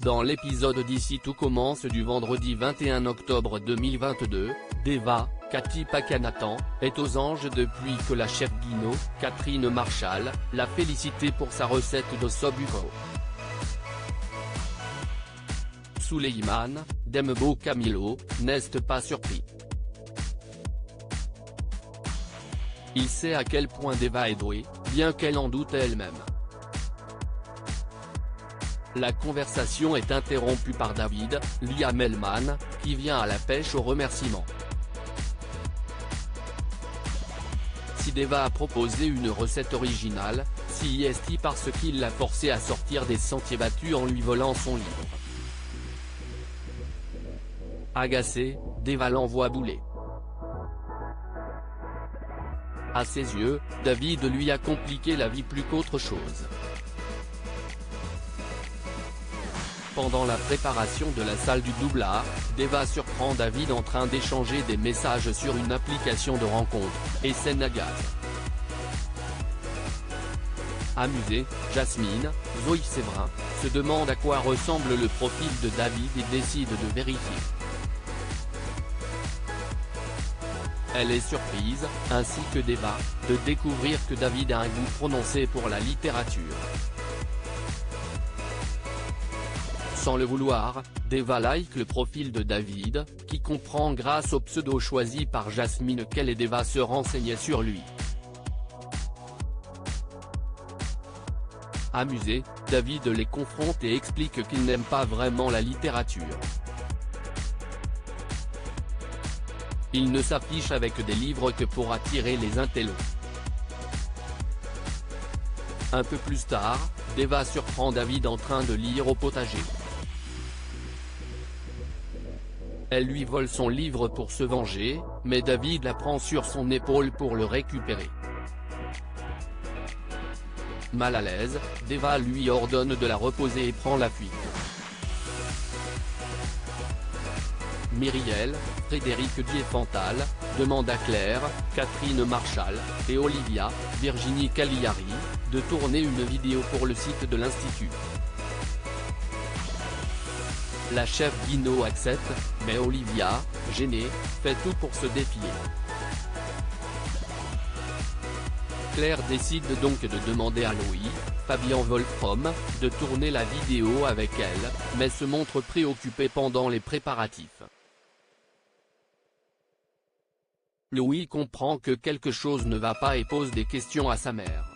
Dans l'épisode d'Ici tout commence du vendredi 21 octobre 2022, Deva, Cathy Pakanathan, est aux anges depuis que la chef Guino, Catherine Marshall, l'a félicité pour sa recette d'ossobuco. Souleyman, Dembo Camilo, n'est pas surpris. Il sait à quel point Deva est douée, bien qu'elle en doute elle-même. La conversation est interrompue par David, Liam Hellman, qui vient à la pêche aux remerciements. Si Deva a proposé une recette originale, si est-il parce qu'il l'a forcé à sortir des sentiers battus en lui volant son livre. Agacé, Deva l'envoie bouler. À ses yeux, David lui a compliqué la vie plus qu'autre chose. Pendant la préparation de la salle du doublard, Deva surprend David en train d'échanger des messages sur une application de rencontre, et scène à gaz. Amusée, Jasmine, Zoé Séverin, se demande à quoi ressemble le profil de David et décide de vérifier. Elle est surprise, ainsi que Deva, de découvrir que David a un goût prononcé pour la littérature. Sans le vouloir, Deva like le profil de David, qui comprend grâce au pseudo choisi par Jasmine qu'elle et Deva se renseignaient sur lui. Amusé, David les confronte et explique qu'il n'aime pas vraiment la littérature. Il ne s'affiche avec des livres que pour attirer les intellos. Un peu plus tard, Deva surprend David en train de lire au potager. Elle lui vole son livre pour se venger, mais David la prend sur son épaule pour le récupérer. Mal à l'aise, Deva lui ordonne de la reposer et prend la fuite. Myriel, Frédéric Diefenthal, demande à Claire, Catherine Marshall, et Olivia, Virginie Cagliari, de tourner une vidéo pour le site de l'Institut. La chef Guino accepte, mais Olivia, gênée, fait tout pour se défier. Claire décide donc de demander à Louis, Fabien Wolfram, de tourner la vidéo avec elle, mais se montre préoccupé pendant les préparatifs. Louis comprend que quelque chose ne va pas et pose des questions à sa mère.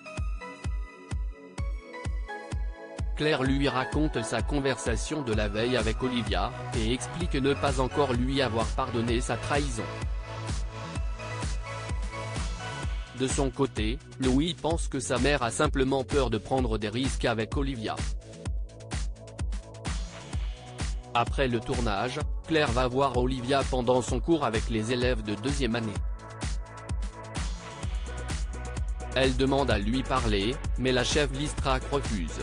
Claire lui raconte sa conversation de la veille avec Olivia, et explique ne pas encore lui avoir pardonné sa trahison. De son côté, Louis pense que sa mère a simplement peur de prendre des risques avec Olivia. Après le tournage, Claire va voir Olivia pendant son cours avec les élèves de deuxième année. Elle demande à lui parler, mais la chef Listrac refuse.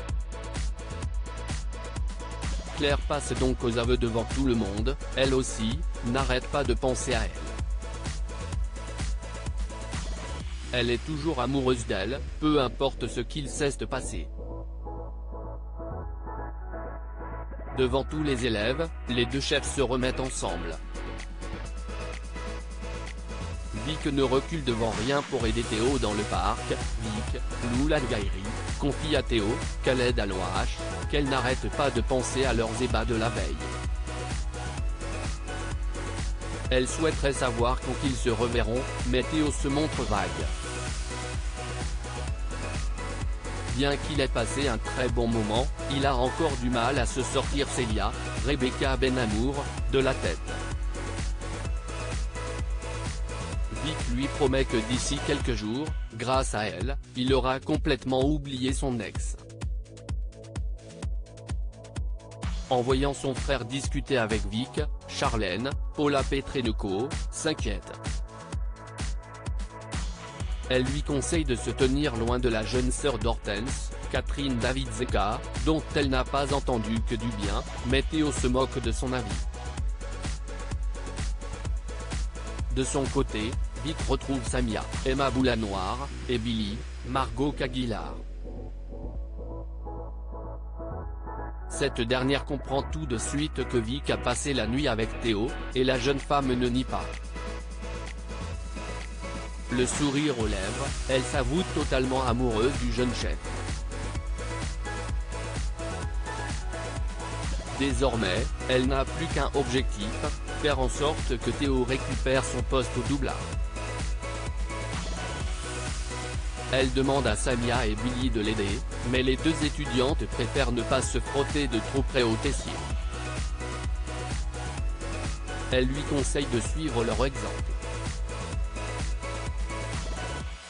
Claire passe donc aux aveux devant tout le monde, elle aussi, n'arrête pas de penser à elle. Elle est toujours amoureuse d'elle, peu importe ce qu'il cesse de passer. Devant tous les élèves, les deux chefs se remettent ensemble. Vic ne recule devant rien pour aider Théo dans le parc. Vic, Lou Algaïri, confie à Théo, qu'elle aide à l'OH, qu'elle n'arrête pas de penser à leurs ébats de la veille. Elle souhaiterait savoir quand ils se reverront, mais Théo se montre vague. Bien qu'il ait passé un très bon moment, il a encore du mal à se sortir Célia, Rebecca Benamour, de la tête. Vic lui promet que d'ici quelques jours, grâce à elle, il aura complètement oublié son ex. En voyant son frère discuter avec Vic, Charlène, Paula Petrenko, s'inquiète. Elle lui conseille de se tenir loin de la jeune sœur d'Hortense, Catherine Davidzeka, dont elle n'a pas entendu que du bien, mais Théo se moque de son avis. De son côté, Vic retrouve Samia, Emma Boulanoir, et Billy, Margot Caguilar. Cette dernière comprend tout de suite que Vic a passé la nuit avec Théo, et la jeune femme ne nie pas. Le sourire aux lèvres, elle s'avoue totalement amoureuse du jeune chef. Désormais, elle n'a plus qu'un objectif, faire en sorte que Théo récupère son poste au doublard. Elle demande à Samia et Billy de l'aider, mais les deux étudiantes préfèrent ne pas se frotter de trop près au tessier. Elle lui conseille de suivre leur exemple.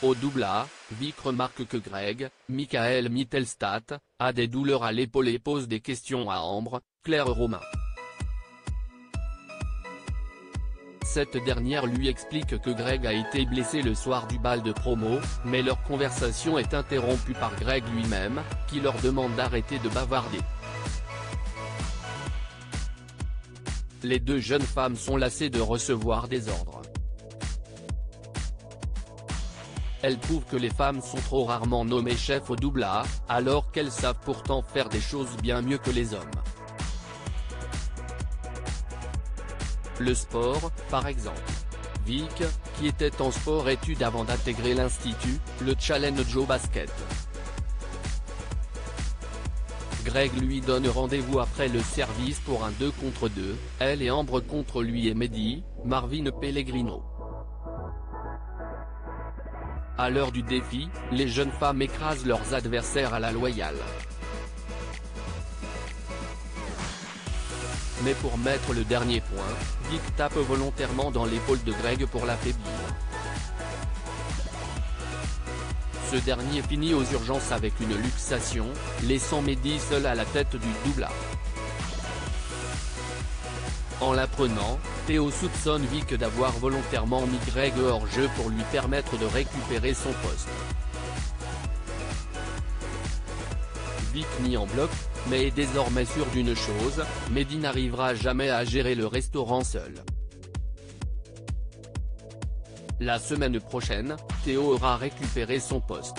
Au doublard, Vic remarque que Greg, Michael Mittelstadt, a des douleurs à l'épaule et pose des questions à Ambre, Claire Romain. Cette dernière lui explique que Greg a été blessé le soir du bal de promo, mais leur conversation est interrompue par Greg lui-même, qui leur demande d'arrêter de bavarder. Les deux jeunes femmes sont lassées de recevoir des ordres. Elles trouvent que les femmes sont trop rarement nommées chefs au doublard, alors qu'elles savent pourtant faire des choses bien mieux que les hommes. Le sport, par exemple. Vic, qui était en sport-études avant d'intégrer l'institut, le challenge au basket. Greg lui donne rendez-vous après le service pour un 2 contre 2, elle et Ambre contre lui et Mehdi, Marvin Pellegrino. À l'heure du défi, les jeunes femmes écrasent leurs adversaires à la loyale. Mais pour mettre le dernier point, Vic tape volontairement dans l'épaule de Greg pour l'affaiblir. Ce dernier finit aux urgences avec une luxation, laissant Mehdi seul à la tête du doublard. En l'apprenant, Théo soupçonne Vic d'avoir volontairement mis Greg hors jeu pour lui permettre de récupérer son poste. Vic nie en bloc, mais est désormais sûr d'une chose, Mehdi n'arrivera jamais à gérer le restaurant seul. La semaine prochaine, Théo aura récupéré son poste.